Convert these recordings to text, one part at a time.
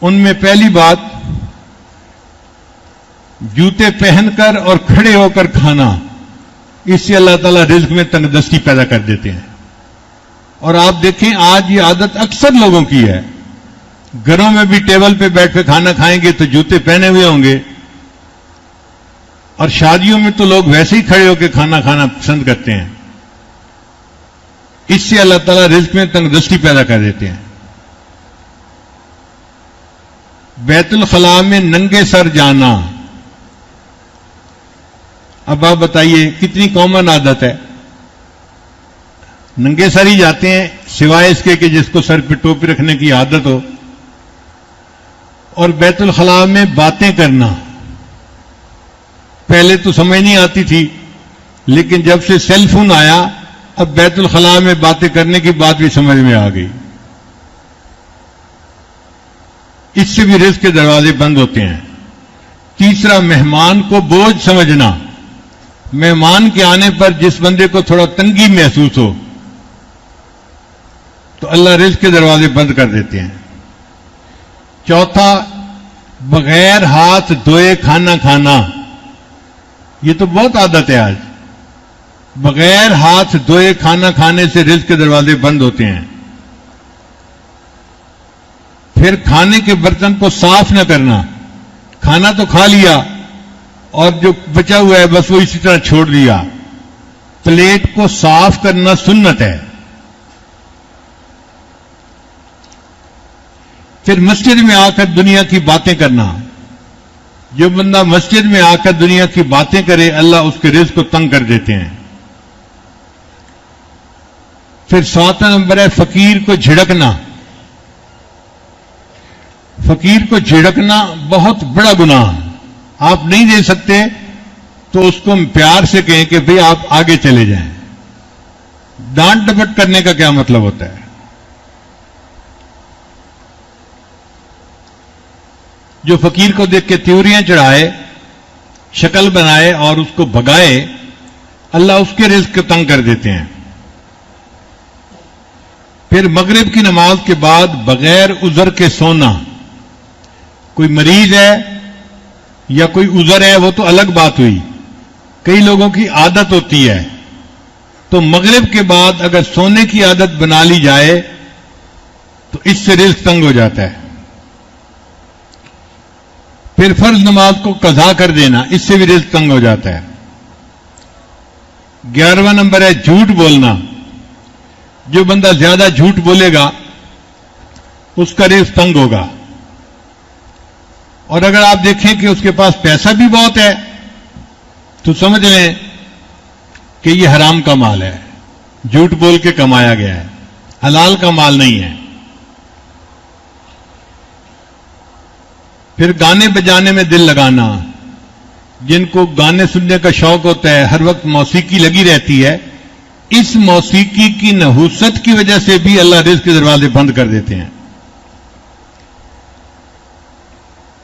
ان میں پہلی بات جوتے پہن کر اور کھڑے ہو کر کھانا، اس سے اللہ تعالیٰ رزق میں تنگدستی پیدا کر دیتے ہیں. اور آپ دیکھیں آج یہ عادت اکثر لوگوں کی ہے، گھروں میں بھی ٹیبل پہ بیٹھ کے کھانا کھائیں گے تو جوتے پہنے ہوئے ہوں گے، اور شادیوں میں تو لوگ ویسے ہی کھڑے ہو کے کھانا کھانا پسند کرتے ہیں. اس سے اللہ تعالیٰ رزق میں تنگدستی پیدا کر دیتے ہیں. بیت الخلاء میں ننگے سر جانا، اب آپ بتائیے کتنی کامن عادت ہے. ننگے سر ہی جاتے ہیں سوائے اس کے کہ جس کو سر پہ ٹوپی رکھنے کی عادت ہو. اور بیت الخلاء میں باتیں کرنا، پہلے تو سمجھ نہیں آتی تھی، لیکن جب سے سیل فون آیا اب بیت الخلاء میں باتیں کرنے کی بات بھی سمجھ میں آ گئی. اس سے بھی رزق کے دروازے بند ہوتے ہیں. تیسرا، مہمان کو بوجھ سمجھنا، مہمان کے آنے پر جس بندے کو تھوڑا تنگی محسوس ہو تو اللہ رزق کے دروازے بند کر دیتے ہیں. چوتھا، بغیر ہاتھ دھوئے کھانا کھانا، یہ تو بہت عادت ہے آج. بغیر ہاتھ دھوئے کھانا کھانے سے رزق کے دروازے بند ہوتے ہیں. پھر کھانے کے برتن کو صاف نہ کرنا، کھانا تو کھا لیا اور جو بچا ہوا ہے بس وہ اسی طرح چھوڑ دیا. پلیٹ کو صاف کرنا سنت ہے. پھر مسجد میں آ کر دنیا کی باتیں کرنا، جو بندہ مسجد میں آ کر دنیا کی باتیں کرے اللہ اس کے رزق کو تنگ کر دیتے ہیں. پھر 7واں نمبر ہے فقیر کو جھڑکنا. فقیر کو جھڑکنا بہت بڑا گناہ. آپ نہیں دے سکتے تو اس کو پیار سے کہیں کہ بھئی آپ آگے چلے جائیں. ڈانٹ ڈپٹ کرنے کا کیا مطلب ہوتا ہے؟ جو فقیر کو دیکھ کے تیوریاں چڑھائے، شکل بنائے اور اس کو بھگائے، اللہ اس کے رزق کو تنگ کر دیتے ہیں. پھر مغرب کی نماز کے بعد بغیر عذر کے سونا. کوئی مریض ہے یا کوئی عذر ہے وہ تو الگ بات ہوئی، کئی لوگوں کی عادت ہوتی ہے، تو مغرب کے بعد اگر سونے کی عادت بنا لی جائے تو اس سے رزق تنگ ہو جاتا ہے. پھر فرض نماز کو قضا کر دینا، اس سے بھی رزق تنگ ہو جاتا ہے. 11واں نمبر ہے جھوٹ بولنا. جو بندہ زیادہ جھوٹ بولے گا اس کا رزق تنگ ہوگا. اور اگر آپ دیکھیں کہ اس کے پاس پیسہ بھی بہت ہے تو سمجھ لیں کہ یہ حرام کا مال ہے، جھوٹ بول کے کمایا گیا ہے، حلال کا مال نہیں ہے. پھر گانے بجانے میں دل لگانا. جن کو گانے سننے کا شوق ہوتا ہے، ہر وقت موسیقی لگی رہتی ہے، اس موسیقی کی نحوست کی وجہ سے بھی اللہ رزق کے دروازے بند کر دیتے ہیں.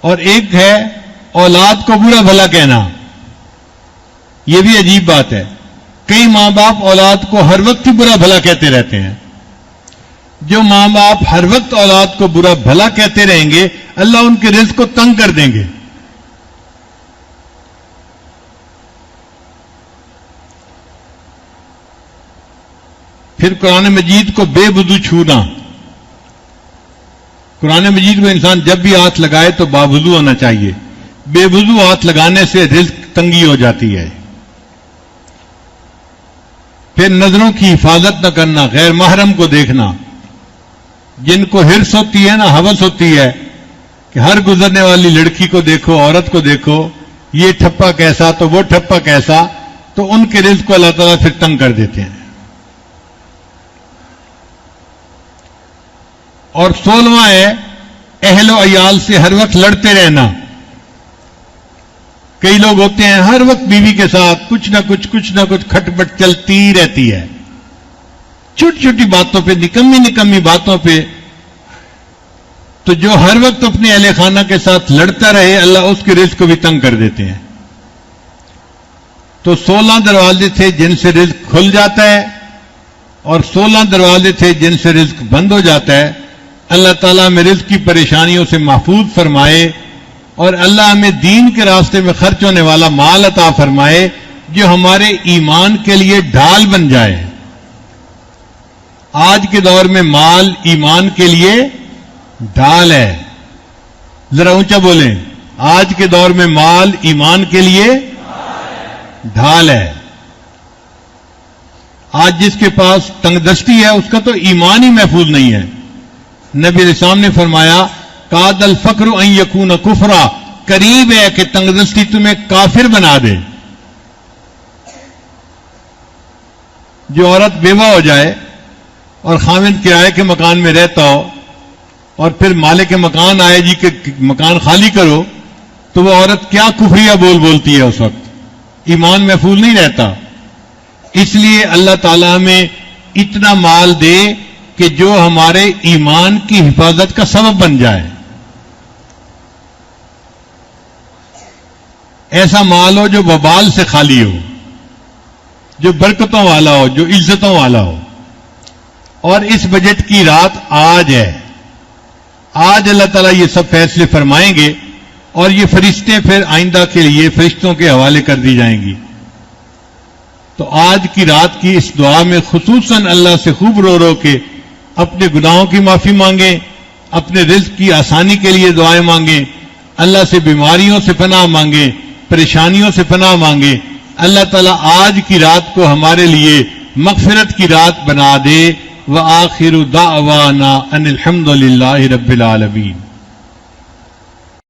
اور ایک ہے اولاد کو برا بھلا کہنا. یہ بھی عجیب بات ہے. کئی ماں باپ اولاد کو ہر وقت ہی برا بھلا کہتے رہتے ہیں. جو ماں باپ ہر وقت اولاد کو برا بھلا کہتے رہیں گے اللہ ان کے رزق کو تنگ کر دیں گے. پھر قرآن مجید کو بے وضو چھونا. قرآن مجید کو انسان جب بھی ہاتھ لگائے تو باوضو ہونا چاہیے. بے وضو ہاتھ لگانے سے رزق تنگی ہو جاتی ہے. پھر نظروں کی حفاظت نہ کرنا، غیر محرم کو دیکھنا. جن کو ہرس ہوتی ہے نا، ہوس ہوتی ہے کہ ہر گزرنے والی لڑکی کو دیکھو، عورت کو دیکھو، یہ ٹھپا کیسا تو وہ ٹھپا کیسا، تو ان کے رزق کو اللہ تعالیٰ پھر تنگ کر دیتے ہیں. اور 16واں ہے اہل و عیال سے ہر وقت لڑتے رہنا. کئی لوگ ہوتے ہیں ہر وقت بیوی کے ساتھ کچھ نہ کچھ کھٹ پٹ چلتی رہتی ہے، چھوٹی چھوٹی باتوں پہ، نکمی باتوں پہ. تو جو ہر وقت اپنے اہل خانہ کے ساتھ لڑتا رہے اللہ اس کے رزق کو بھی تنگ کر دیتے ہیں. تو 16 دروازے تھے جن سے رزق کھل جاتا ہے اور 16 دروازے تھے جن سے رزق بند ہو جاتا ہے. اللہ تعالیٰ ہمیں رزق کی پریشانیوں سے محفوظ فرمائے اور اللہ ہمیں دین کے راستے میں خرچ ہونے والا مال عطا فرمائے جو ہمارے ایمان کے لیے ڈھال بن جائے۔ آج کے دور میں مال ایمان کے لیے ڈھال ہے، ذرا اونچا بولیں، آج کے دور میں مال ایمان کے لیے ڈھال ہے۔ آج جس کے پاس تنگ دستی ہے اس کا تو ایمان ہی محفوظ نہیں ہے۔ نبی علیہ السلام نے فرمایا کاد الفقر ان یکون کفرا، قریب ہے کہ تنگ دستی تمہیں کافر بنا دے۔ جو عورت بیوہ ہو جائے اور خاوند کرائے کے مکان میں رہتا ہو اور پھر مالک مکان آئے جی کہ مکان خالی کرو، تو وہ عورت کیا کفریہ بولتی ہے، اس وقت ایمان محفوظ نہیں رہتا۔ اس لیے اللہ تعالیٰ ہمیں اتنا مال دے کہ جو ہمارے ایمان کی حفاظت کا سبب بن جائے۔ ایسا مال ہو جو وبال سے خالی ہو، جو برکتوں والا ہو، جو عزتوں والا ہو۔ اور اس بجٹ کی رات آج ہے، آج اللہ تعالیٰ یہ سب فیصلے فرمائیں گے اور یہ فرشتے پھر آئندہ کے لیے فرشتوں کے حوالے کر دی جائیں گی۔ تو آج کی رات کی اس دعا میں خصوصاً اللہ سے خوب رو رو کے اپنے گناہوں کی معافی مانگیں، اپنے رزق کی آسانی کے لیے دعائیں مانگیں، اللہ سے بیماریوں سے پناہ مانگیں، پریشانیوں سے پناہ مانگیں۔ اللہ تعالیٰ آج کی رات کو ہمارے لیے مغفرت کی رات بنا دے۔ وآخر دعوانا ان الحمد للہ رب العالمین۔